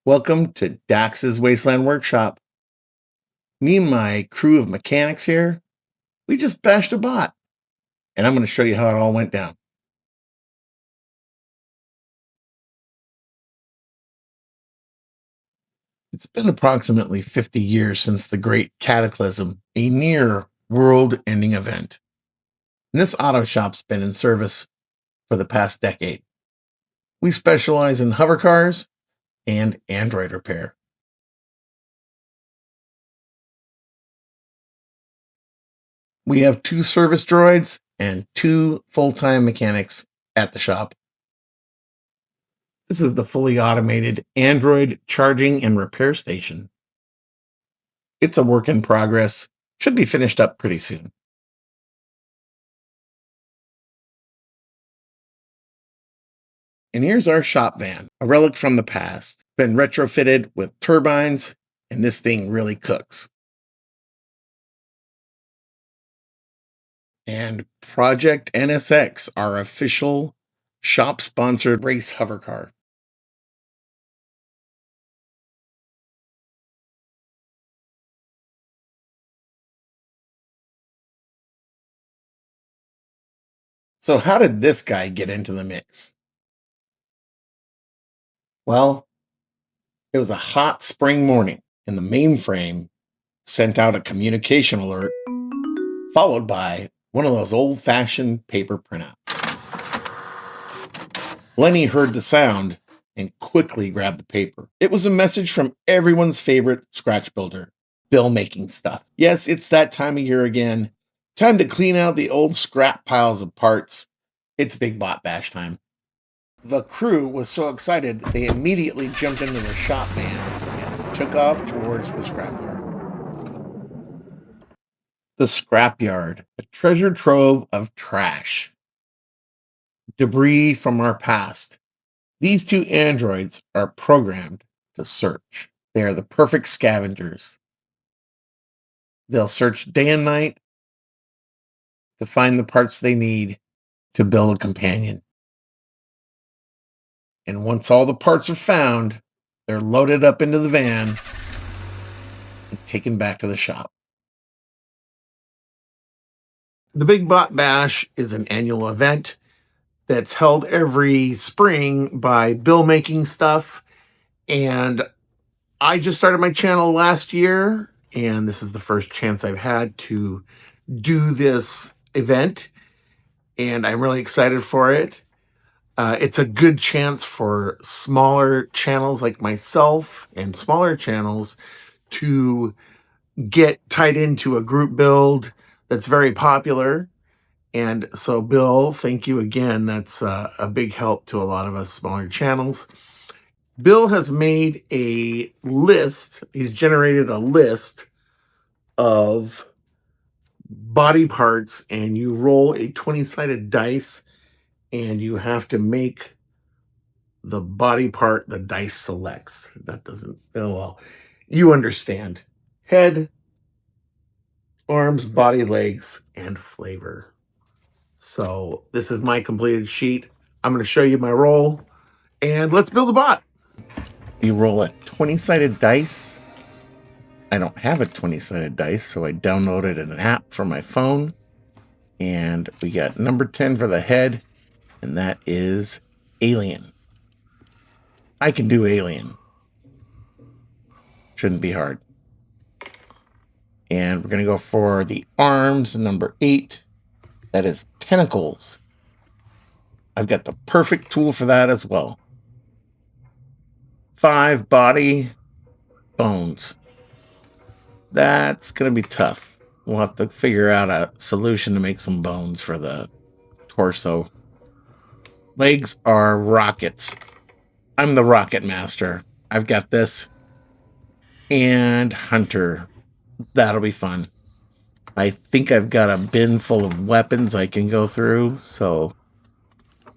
Welcome to Dax's Wasteland Workshop. Me and my crew of mechanics here, we just bashed a bot, and I'm going to show you how it all went down. It's been approximately 50 years since the Great Cataclysm, a near world-ending event. And this auto shop's been in service for the past decade. We specialize in hover cars and Android repair. We have 2 service droids and 2 full-time mechanics at the shop. This is the fully automated Android charging and repair station. It's a work in progress. Should be finished up pretty soon. And here's our shop van, a relic from the past. Been retrofitted with turbines, and this thing really cooks. And Project NSX, our official shop-sponsored race hover car. So how did this guy get into the mix? Well, it was a hot spring morning, and the mainframe sent out a communication alert, followed by one of those old-fashioned paper printouts. Lenny heard the sound and quickly grabbed the paper. It was a message from everyone's favorite scratch builder, Billmakingsuff. Yes, it's that time of year again. Time to clean out the old scrap piles of parts. It's big bot bash time. The crew was so excited, they immediately jumped into the shop van and took off towards the scrapyard. The scrapyard, a treasure trove of trash. Debris from our past. These 2 androids are programmed to search. They are the perfect scavengers. They'll search day and night to find the parts they need to build a companion. And once all the parts are found, they're loaded up into the van and taken back to the shop. The Big Bot Bash is an annual event that's held every spring by Billmakingsuff. And I just started my channel last year, and this is the first chance I've had to do this event, and I'm really excited for it. It's a good chance for smaller channels like myself and smaller channels to get tied into a group build that's very popular. And so, Bill, thank you again. That's a big help to a lot of us smaller channels. Bill has made a list. He's generated a list of body parts, and you roll a 20-sided dice, and you have to make the body part the dice selects. That doesn't, oh well, you understand. Head, arms, body, legs, and flavor. So this is my completed sheet. I'm going to show you my roll, and let's build a bot. You roll a 20-sided dice. I don't have a 20-sided dice, so I downloaded an app for my phone. And we got number 10 for the head, and that is alien. I can do alien. Shouldn't be hard. And we're going to go for the arms, number 8. That is tentacles. I've got the perfect tool for that as well. 5, body, bones. That's going to be tough. We'll have to figure out a solution to make some bones for the torso. Legs are rockets. I'm the rocket master. I've got this. And hunter. That'll be fun. I think I've got a bin full of weapons I can go through, so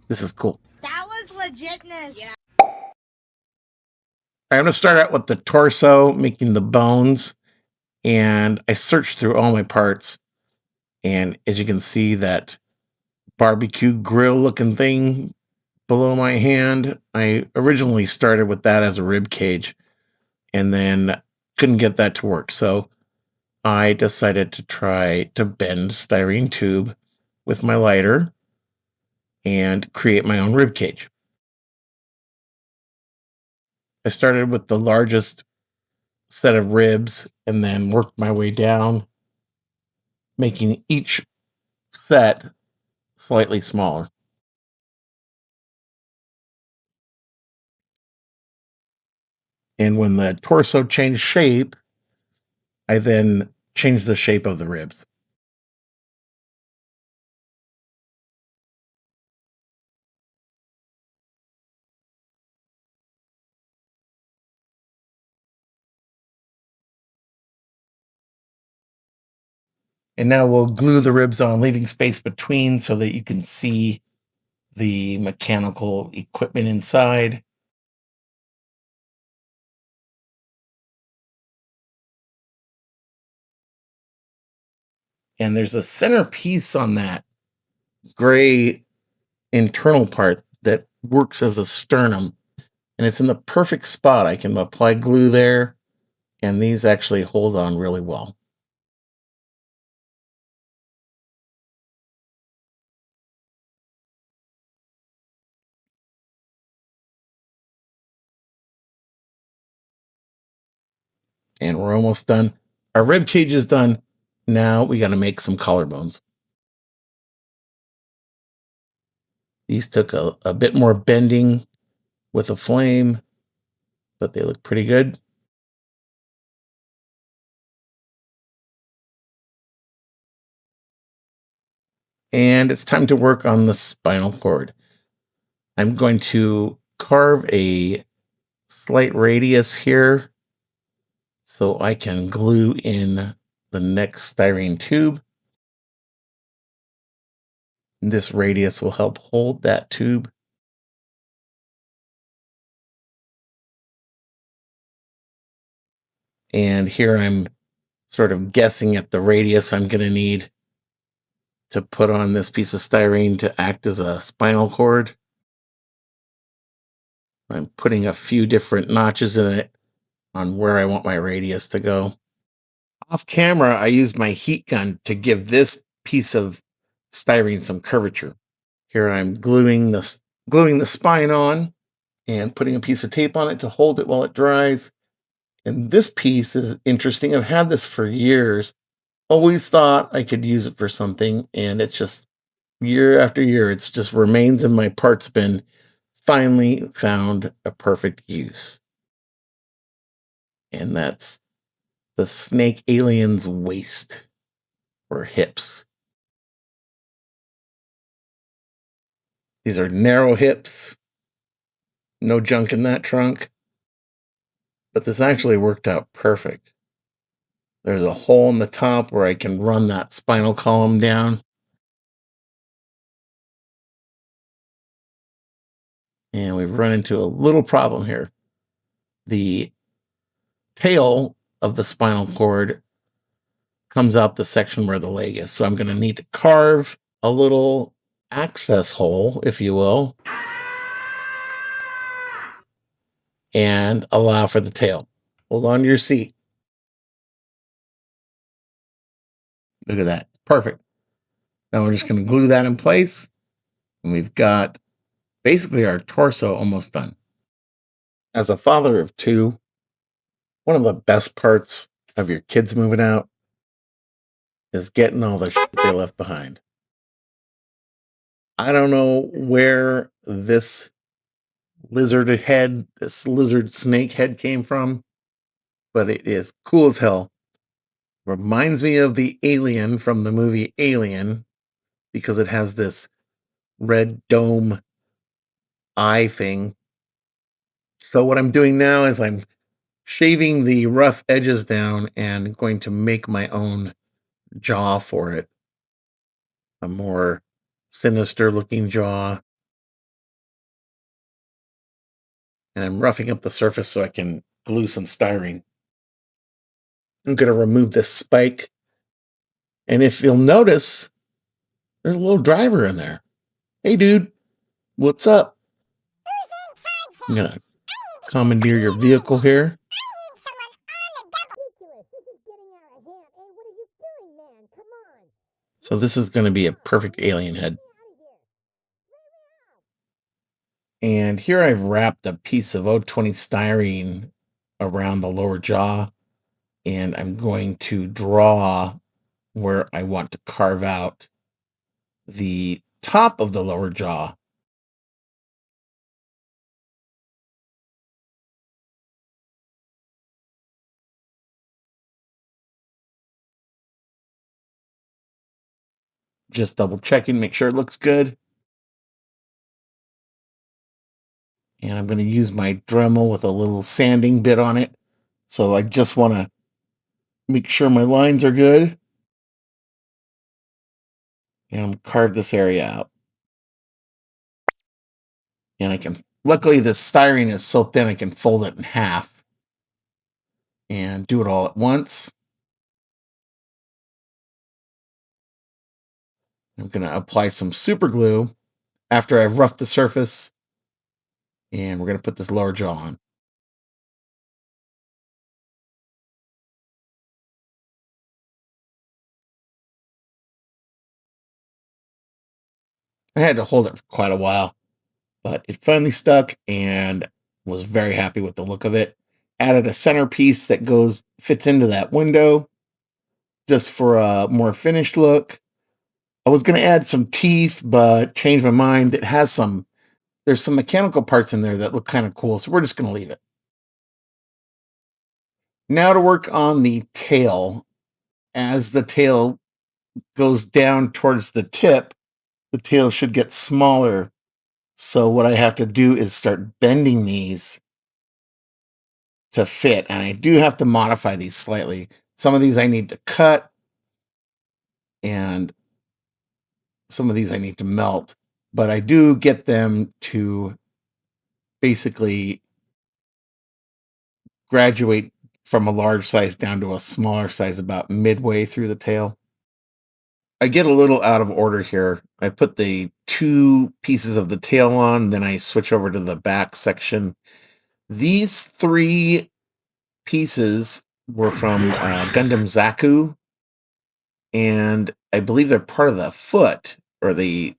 this is cool. That was legitness. Yeah. I'm going to start out with the torso, making the bones, and I searched through all my parts, and as you can see, that barbecue grill looking thing below my hand. I originally started with that as a rib cage and then couldn't get that to work. So I decided to try to bend styrene tube with my lighter and create my own rib cage. I started with the largest set of ribs and then worked my way down, making each set slightly smaller. And when the torso changed shape, I then changed the shape of the ribs. And now we'll glue the ribs on, leaving space between so that you can see the mechanical equipment inside. And there's a center piece on that gray internal part that works as a sternum. And it's in the perfect spot. I can apply glue there, and these actually hold on really well. And we're almost done. Our rib cage is done. Now we got to make some collarbones. These took a bit more bending with a flame, but they look pretty good. And it's time to work on the spinal cord. I'm going to carve a slight radius here so I can glue in the next styrene tube. This radius will help hold that tube. And here I'm sort of guessing at the radius I'm going to need to put on this piece of styrene to act as a spinal cord. I'm putting a few different notches in it on where I want my radius to go. Off camera, I used my heat gun to give this piece of styrene some curvature. Here I'm gluing the spine on and putting a piece of tape on it to hold it while it dries. And this piece is interesting. I've had this for years. Always thought I could use it for something, and it's just year after year, it's just remains in my parts bin. Finally found a perfect use. And that's the snake alien's waist or hips. These are narrow hips, no junk in that trunk, but this actually worked out perfect. There's a hole in the top where I can run that spinal column down. And we've run into a little problem here. The tail of the spinal cord comes out the section where the leg is. So I'm going to need to carve a little access hole, if you will, and allow for the tail. Hold on to your seat. Look at that. Perfect. Now we're just going to glue that in place. And we've got basically our torso almost done. As a father of two, one of the best parts of your kids moving out is getting all the shit they left behind. I don't know where this this lizard snake head came from, but it is cool as hell. Reminds me of the alien from the movie Alien because it has this red dome eye thing. So what I'm doing now is I'm shaving the rough edges down and going to make my own jaw for it. A more sinister looking jaw. And I'm roughing up the surface so I can glue some styrene. I'm going to remove this spike. And if you'll notice, there's a little driver in there. Hey, dude, what's up? I'm going to commandeer your vehicle here. So this is going to be a perfect alien head. And here I've wrapped a piece of O20 styrene around the lower jaw, and I'm going to draw where I want to carve out the top of the lower jaw. Just double checking, make sure it looks good. And I'm going to use my Dremel with a little sanding bit on it. So I just want to make sure my lines are good. And I'm carve this area out. And I can, luckily this styrene is so thin I can fold it in half and do it all at once. I'm going to apply some super glue after I've roughed the surface, and we're going to put this lower jaw on. I had to hold it for quite a while, but it finally stuck and was very happy with the look of it. Added a centerpiece that fits into that window just for a more finished look. I was going to add some teeth, but changed my mind. There's some mechanical parts in there that look kind of cool, so we're just going to leave it. Now to work on the tail. As the tail goes down towards the tip, the tail should get smaller. So what I have to do is start bending these to fit, and I do have to modify these slightly. Some of these I need to cut, and some of these I need to melt, but I do get them to basically graduate from a large size down to a smaller size about midway through the tail. I get a little out of order here. I put the 2 pieces of the tail on, then I switch over to the back section. These 3 pieces were from Gundam Zaku, and I believe they're part of the foot or the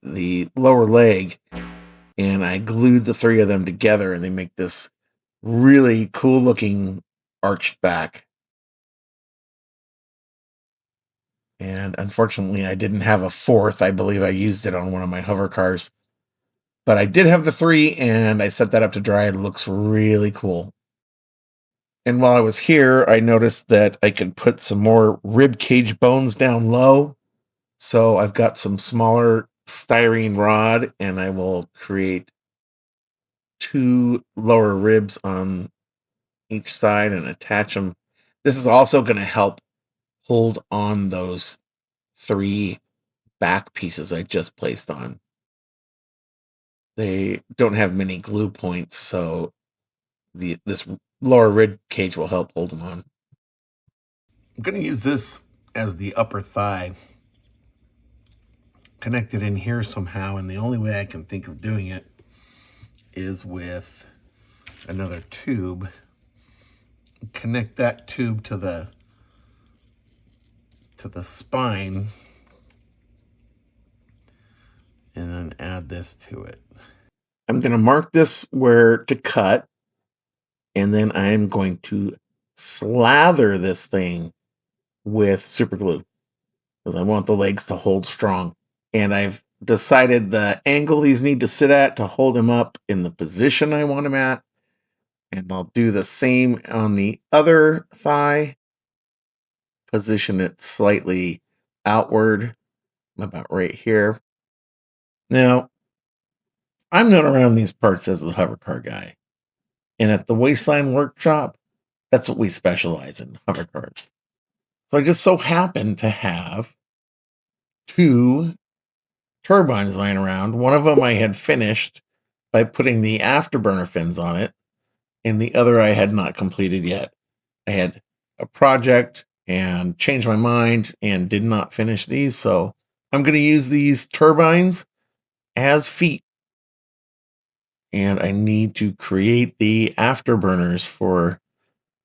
lower leg. And I glued the 3 of them together, and they make this really cool looking arched back. And unfortunately, I didn't have a 4th. I believe I used it on one of my hover cars. But I did have the 3, and I set that up to dry. It looks really cool. And while I was here, I noticed that I could put some more rib cage bones down low. So I've got some smaller styrene rod, and I will create 2 lower ribs on each side and attach them. This is also going to help hold on those 3 back pieces I just placed on. They don't have many glue points, so this lower rib cage will help hold them on. I'm going to use this as the upper thigh, connected in here somehow, and the only way I can think of doing it is with another tube. Connect that tube to the spine, and then add this to it. I'm going to mark this where to cut, and then I'm going to slather this thing with super glue because I want the legs to hold strong. And I've decided the angle these need to sit at to hold them up in the position I want them at. And I'll do the same on the other thigh. Position it slightly outward, about right here. Now, I'm not around these parts as the hover car guy. And at the Wasteland workshop, that's what we specialize in, hover cars. So I just so happen to have 2 turbines lying around. One of them I had finished by putting the afterburner fins on it, and the other I had not completed yet. I had a project and changed my mind and did not finish these, so I'm going to use these turbines as feet. And I need to create the afterburners for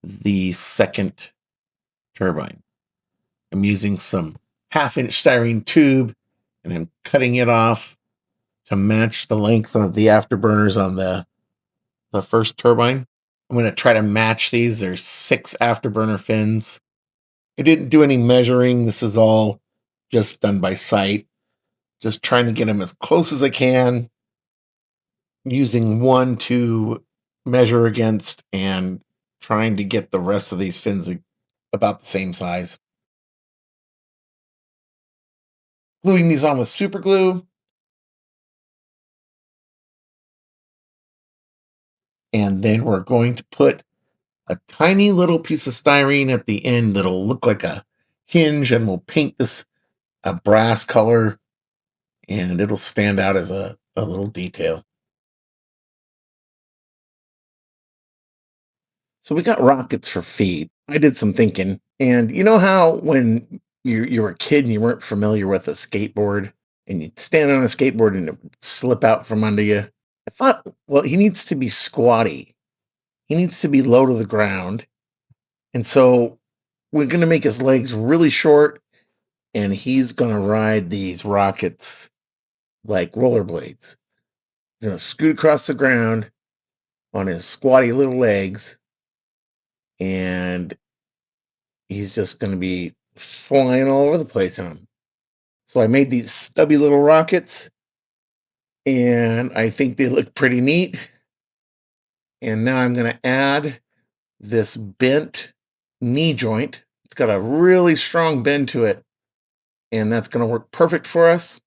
the second turbine. I'm using some 1/2-inch styrene tube and I'm cutting it off to match the length of the afterburners on the first turbine. I'm going to try to match these. There's 6 afterburner fins. I didn't do any measuring. This is all just done by sight. Just trying to get them as close as I can, using one to measure against and trying to get the rest of these fins about the same size. Gluing these on with super glue. And then we're going to put a tiny little piece of styrene at the end that'll look like a hinge, and we'll paint this a brass color and it'll stand out as a little detail. So we got rockets for feet. I did some thinking. And you know how when you were a kid and you weren't familiar with a skateboard and you'd stand on a skateboard and it would slip out from under you? I thought, well, he needs to be squatty. He needs to be low to the ground. And so we're going to make his legs really short and he's going to ride these rockets like rollerblades. He's going to scoot across the ground on his squatty little legs and he's just going to be flying all over the place on them. So I made these stubby little rockets and I think they look pretty neat. And now I'm going to add this bent knee joint. It's got a really strong bend to it, and that's going to work perfect for us.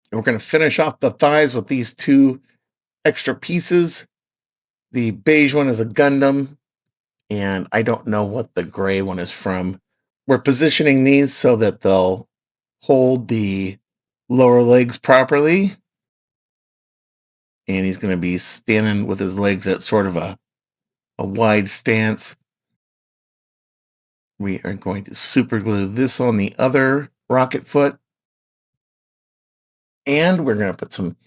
And we're going to finish off the thighs with these 2 extra pieces. The beige one is a Gundam, and I don't know what the gray one is from. We're positioning these so that they'll hold the lower legs properly. And he's going to be standing with his legs at sort of a wide stance. We are going to super glue this on the other rocket foot. And we're going to put some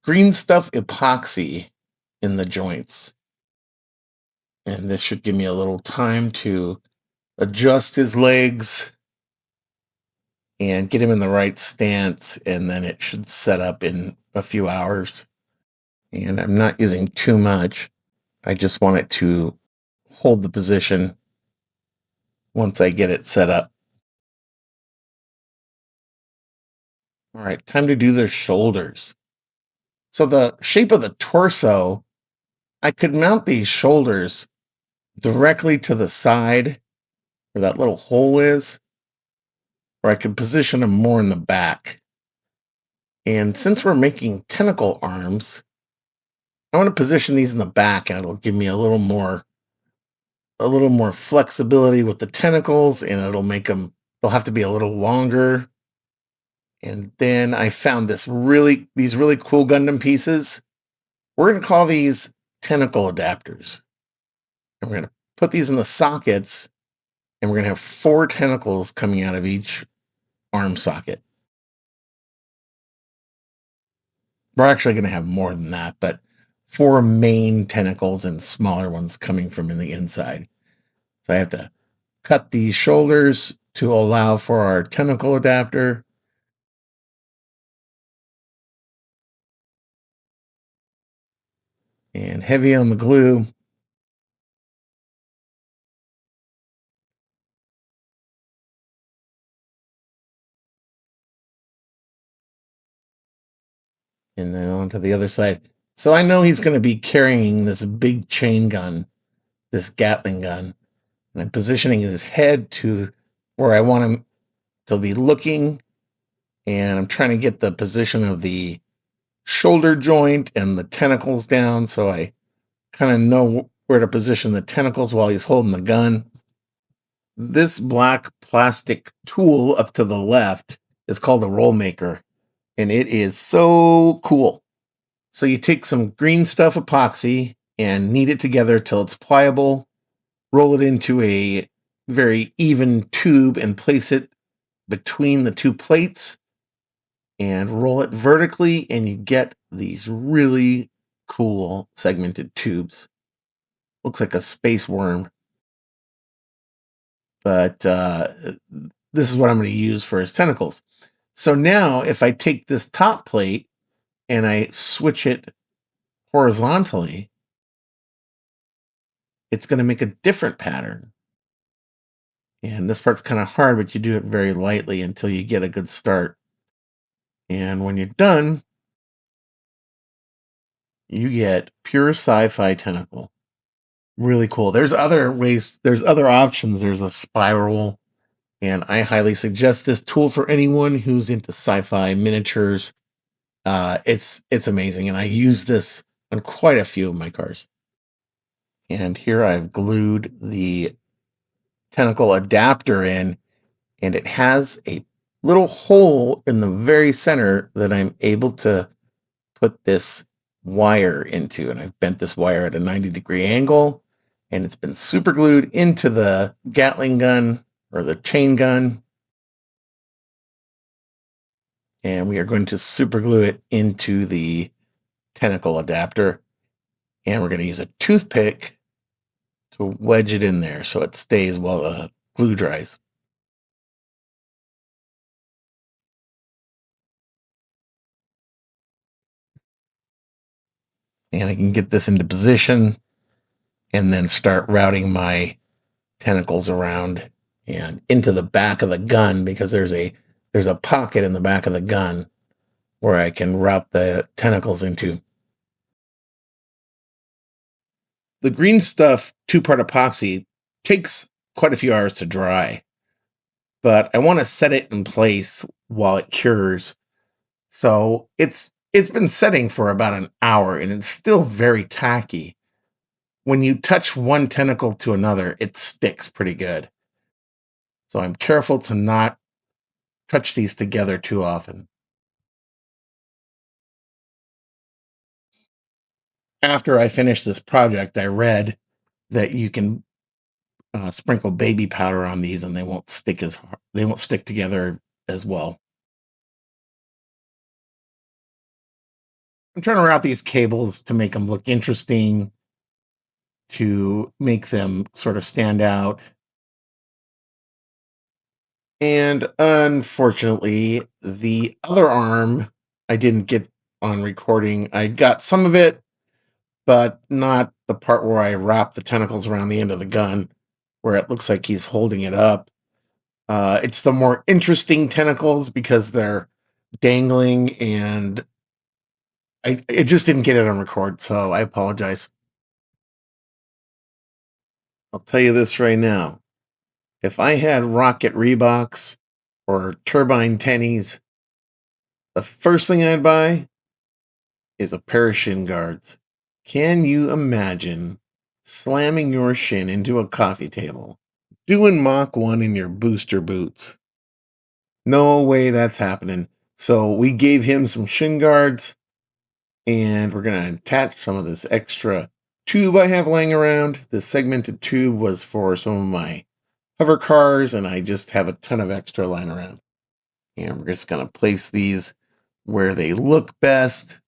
green stuff epoxy in the joints. And this should give me a little time to adjust his legs and get him in the right stance. And then it should set up in a few hours. And I'm not using too much. I just want it to hold the position once I get it set up. All right, time to do their shoulders. So the shape of the torso, I could mount these shoulders directly to the side where that little hole is, or I could position them more in the back. And since we're making tentacle arms, I want to position these in the back, and it'll give me a little more flexibility with the tentacles, and it'll make them, they'll have to be a little longer. And then I found these really cool Gundam pieces. We're going to call these tentacle adapters. And we're going to put these in the sockets, and we're going to have 4 tentacles coming out of each arm socket. We're actually going to have more than that, but 4 main tentacles and smaller ones coming from in the inside. So I have to cut these shoulders to allow for our tentacle adapter. And heavy on the glue. And then onto the other side. So I know he's going to be carrying this big chain gun, this Gatling gun. And I'm positioning his head to where I want him to be looking. And I'm trying to get the position of the shoulder joint and the tentacles down so I kind of know where to position the tentacles while he's holding the gun. This black plastic tool up to the left is called a roll maker, and it is so cool. So you take some green stuff epoxy and knead it together till it's pliable, roll it into a very even tube and place it between the 2 plates and roll it vertically, and you get these really cool segmented tubes. Looks like a space worm. But this is what I'm going to use for his tentacles. So now if I take this top plate and I switch it horizontally, it's going to make a different pattern. And this part's kind of hard, but you do it very lightly until you get a good start. And when you're done, you get pure sci-fi tentacle. Really cool. There's other ways, there's other options. There's a spiral, and I highly suggest this tool for anyone who's into sci-fi miniatures. It's amazing, and I use this on quite a few of my cars. And here I've glued the tentacle adapter in, and it has a little hole in the very center that I'm able to put this wire into. And I've bent this wire at a 90-degree angle, and it's been super glued into the Gatling gun or the chain gun. And we are going to super glue it into the tentacle adapter. And we're going to use a toothpick to wedge it in there so it stays while the glue dries. And I can get this into position and then start routing my tentacles around and into the back of the gun, because there's a pocket in the back of the gun where I can route the tentacles into. The green stuff 2-part epoxy takes quite a few hours to dry, but I want to set it in place while it cures. So it's been setting for about an hour, and it's still very tacky. When you touch one tentacle to another, it sticks pretty good. So I'm careful to not touch these together too often. After I finished this project, I read that you can sprinkle baby powder on these, and they won't stick together as well. I'm trying to route these cables to make them look interesting, to make them sort of stand out. And unfortunately, the other arm I didn't get on recording. I got some of it, but not the part where I wrap the tentacles around the end of the gun, where it looks like he's holding it up. It's the more interesting tentacles because they're dangling, and it just didn't get it on record, so I apologize. I'll tell you this right now. If I had Rocket Reeboks or Turbine tennies, the first thing I'd buy is a pair of shin guards. Can you imagine slamming your shin into a coffee table, doing Mach 1 in your booster boots? No way that's happening. So we gave him some shin guards, and we're going to attach some of this extra tube I have laying around. This segmented tube was for some of my hover cars, and I just have a ton of extra lying around. And we're just going to place these where they look best.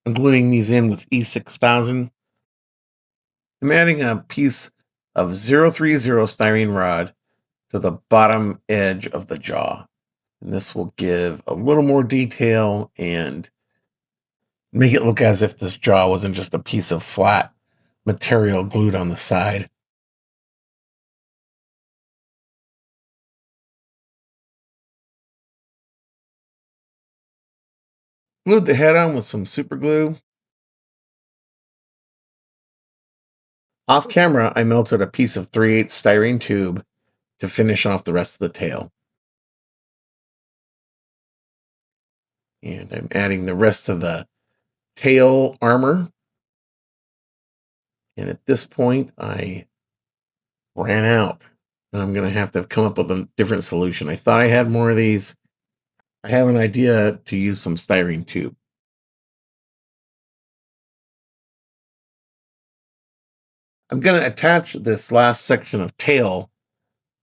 I'm gluing these in with E6000. I'm adding a piece of 030 styrene rod to the bottom edge of the jaw. And this will give a little more detail and make it look as if this jaw wasn't just a piece of flat material glued on the side. Glued the head on with some super glue. Off camera, I melted a piece of 3/8 styrene tube to finish off the rest of the tail. And I'm adding the rest of the tail armor. And at this point, I ran out. And I'm going to have to come up with a different solution. I thought I had more of these. I have an idea to use some styrene tube. I'm going to attach this last section of tail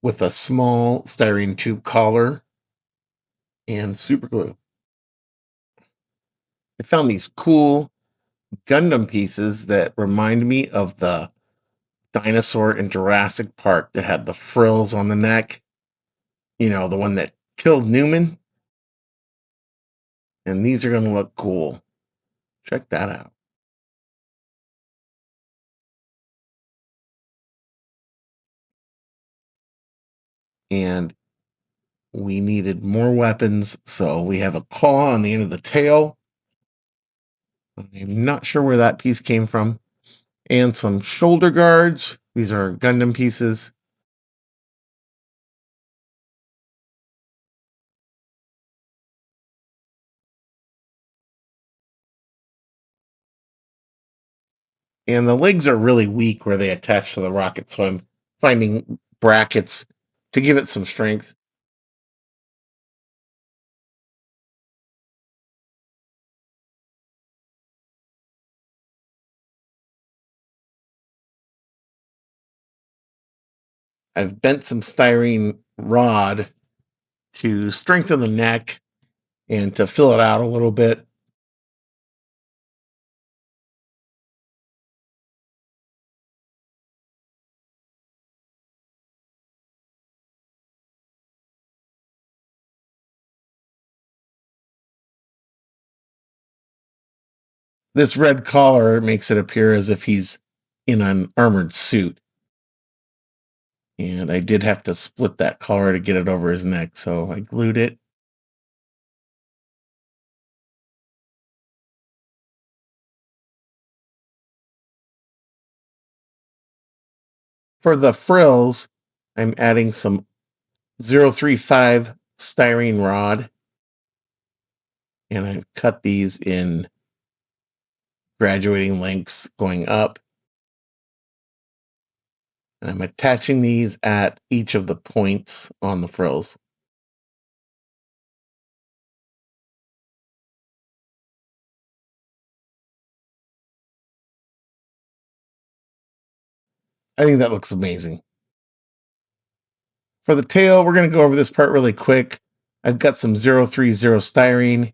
with a small styrene tube collar and super glue. I found these cool Gundam pieces that remind me of the dinosaur in Jurassic Park that had the frills on the neck. You know, the one that killed Newman. And these are going to look cool. Check that out. And we needed more weapons, so we have a claw on the end of the tail. I'm not sure where that piece came from. And some shoulder guards. These are Gundam pieces. And the legs are really weak where they attach to the rocket, so I'm finding brackets to give it some strength. I've bent some styrene rod to strengthen the neck and to fill it out a little bit. This red collar makes it appear as if he's in an armored suit. And I did have to split that collar to get it over his neck, so I glued it. For the frills, I'm adding some 035 styrene rod, and I've cut these in graduating lengths going up. And I'm attaching these at each of the points on the frills. I think that looks amazing. For the tail, we're going to go over this part really quick. I've got some 030 styrene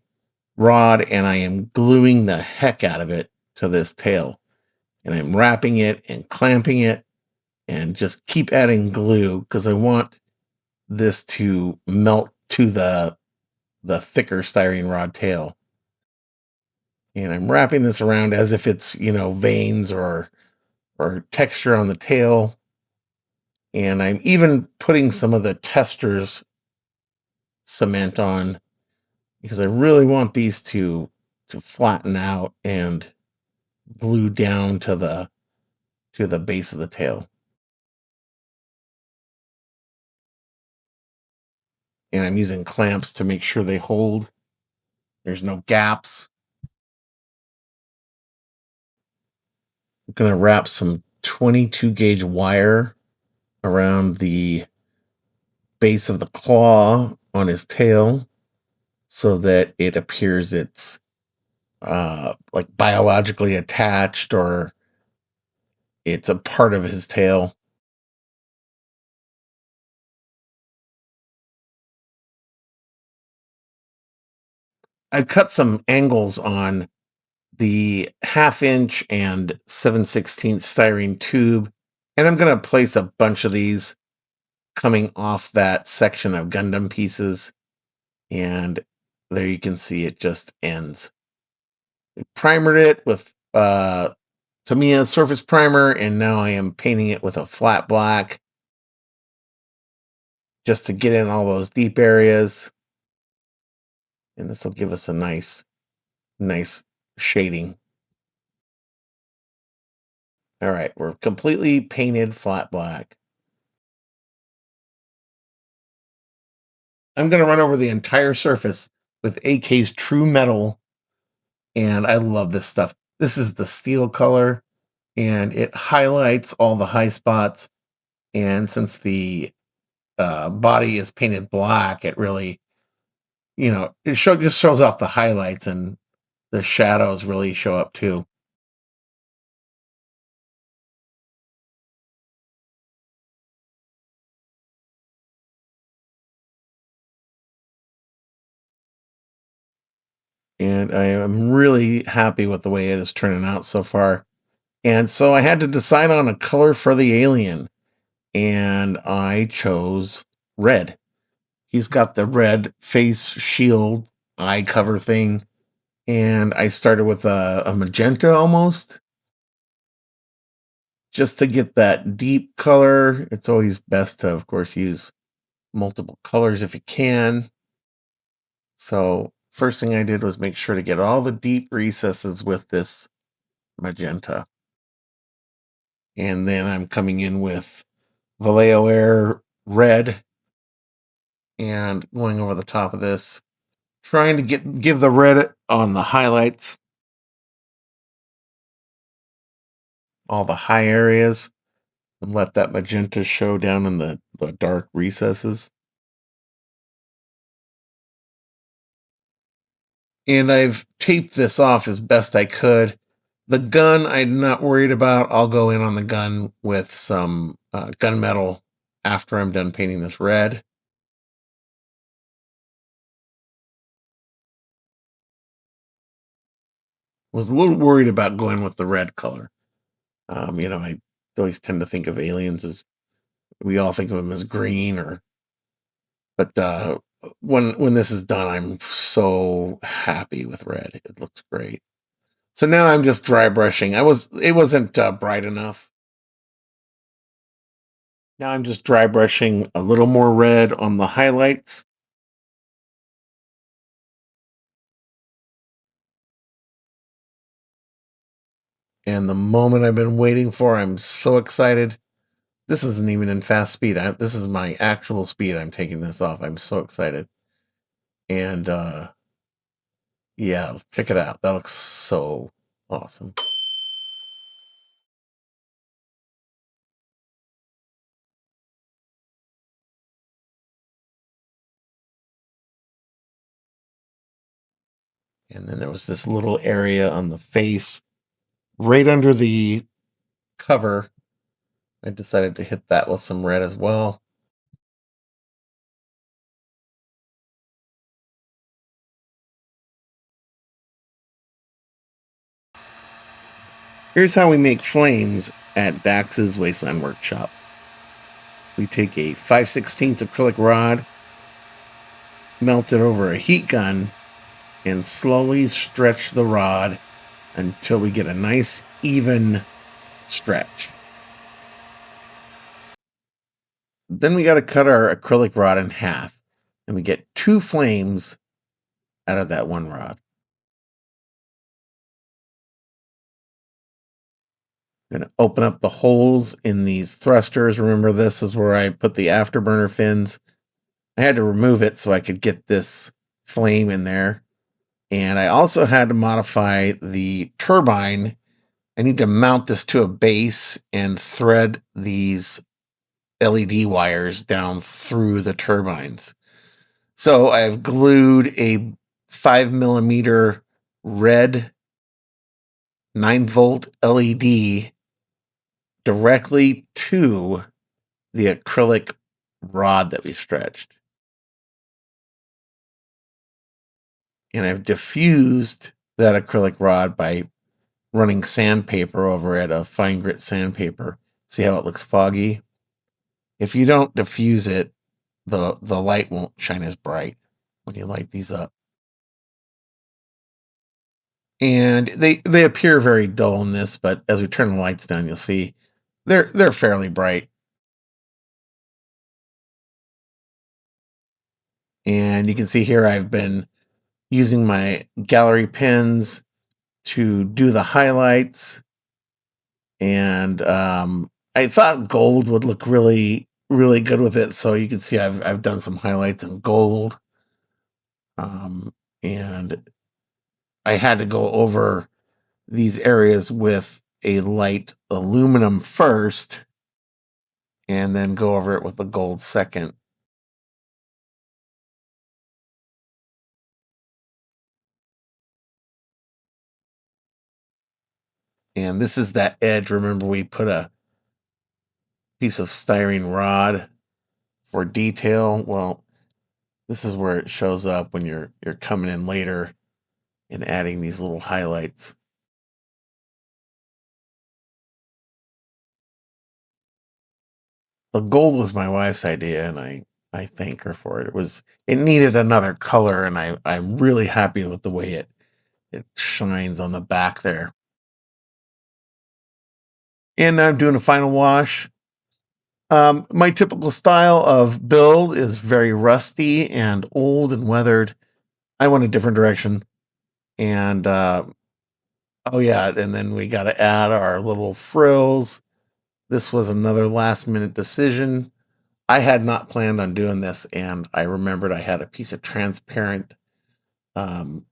rod, and I am gluing the heck out of it to this tail. And I'm wrapping it and clamping it and just keep adding glue because I want this to melt to the thicker styrene rod tail. And I'm wrapping this around as if it's, veins or texture on the tail. And I'm even putting some of the tester's cement on because I really want these to flatten out and glue down to the base of the tail. And I'm using clamps to make sure they hold. There's no gaps. I'm going to wrap some 22 gauge wire around the base of the claw on his tail so that it appears it's like biologically attached or it's a part of his tail. I cut some angles on the 1/2 inch and 7/16 styrene tube, and I'm going to place a bunch of these coming off that section of Gundam pieces, and there you can see it just ends. I primered it with Tamiya surface primer, and now I am painting it with a flat black just to get in all those deep areas, and this will give us a nice shading. All right, we're completely painted flat black. I'm going to run over the entire surface with AK's True Metal, and I love this stuff. This is the steel color, and it highlights all the high spots. And since the body is painted black, it really, just shows off the highlights, and the shadows really show up too. And I am really happy with the way it is turning out so far. And so I had to decide on a color for the alien, and I chose red. He's got the red face shield eye cover thing, and I started with a magenta almost, just to get that deep color. It's always best to, of course, use multiple colors if you can. So first thing I did was make sure to get all the deep recesses with this magenta. And then I'm coming in with Vallejo Air red and going over the top of this, trying to give the red on the highlights, all the high areas, and let that magenta show down in the dark recesses. And I've taped this off as best I could. The gun I'm not worried about. I'll go in on the gun with some gunmetal after I'm done painting this red. Was a little worried about going with the red color. I always tend to think of aliens as, we all think of them as green, but when this is done, I'm so happy with red. It looks great. So now I'm just dry brushing. It wasn't bright enough. Now I'm just dry brushing a little more red on the highlights. And the moment I've been waiting for, I'm so excited. This isn't even in fast speed. This is my actual speed. I'm taking this off. I'm so excited. And yeah, check it out. That looks so awesome. And then there was this little area on the face right under the cover. I decided to hit that with some red as well. Here's how we make flames at Dax's Wasteland Workshop. We take a 5/16 acrylic rod, melt it over a heat gun, and slowly stretch the rod until we get a nice even stretch. Then we got to cut our acrylic rod in half, and we get 2 flames out of that one rod. I'm going to open up the holes in these thrusters. Remember, this is where I put the afterburner fins. I had to remove it so I could get this flame in there. And I also had to modify the turbine. I need to mount this to a base and thread these LED wires down through the turbines. So I've glued a 5mm red 9-volt LED directly to the acrylic rod that we stretched. And I've diffused that acrylic rod by running sandpaper over it, a fine grit sandpaper. See how it looks foggy? If you don't diffuse it, the light won't shine as bright when you light these up. And they appear very dull in this, but as we turn the lights down, you'll see they're fairly bright. And you can see here I've been using my gallery pens to do the highlights. And I thought gold would look really, really good with it. So you can see I've done some highlights in gold. And I had to go over these areas with a light aluminum first, and then go over it with the gold second. And this is that edge. Remember, we put a piece of styrene rod for detail. Well, this is where it shows up when you're coming in later. and adding these little highlights. The gold was my wife's idea, and I thank her for it. It needed another color, and I'm really happy with the way it shines on the back there. And I'm doing a final wash. My typical style of build is very rusty and old and weathered. I went a different direction. And oh yeah, and then we got to add our little frills. This was another last minute decision. I had not planned on doing this, and I remembered I had a piece of transparent um,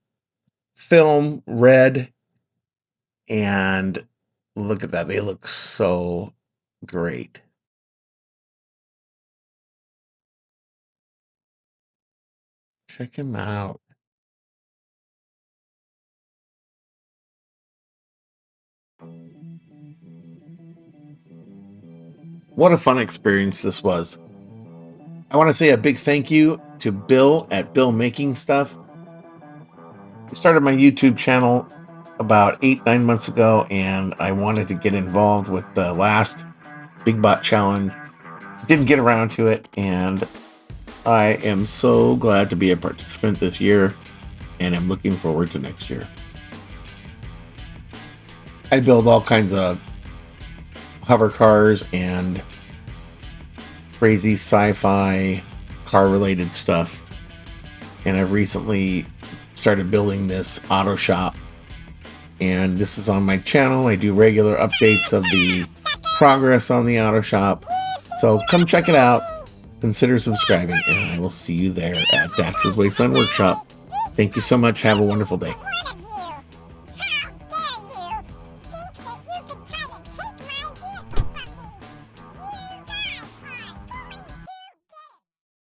film, red, and look at that. They look so great. Check him out. What a fun experience this was. I want to say a big thank you to Bill at Billmakingsuff. I started my YouTube channel about 8-9 months ago, and I wanted to get involved with the last Big Bot Challenge. Didn't get around to it, and I am so glad to be a participant this year, and I'm looking forward to next year. I build all kinds of hover cars and crazy sci-fi car related stuff, and I've recently started building this auto shop, and this is on my channel. I do regular updates of the progress on the auto shop, so come check it out, consider subscribing, and I will see you there at Dax's Wasteland Workshop. Thank you so much. Have a wonderful day.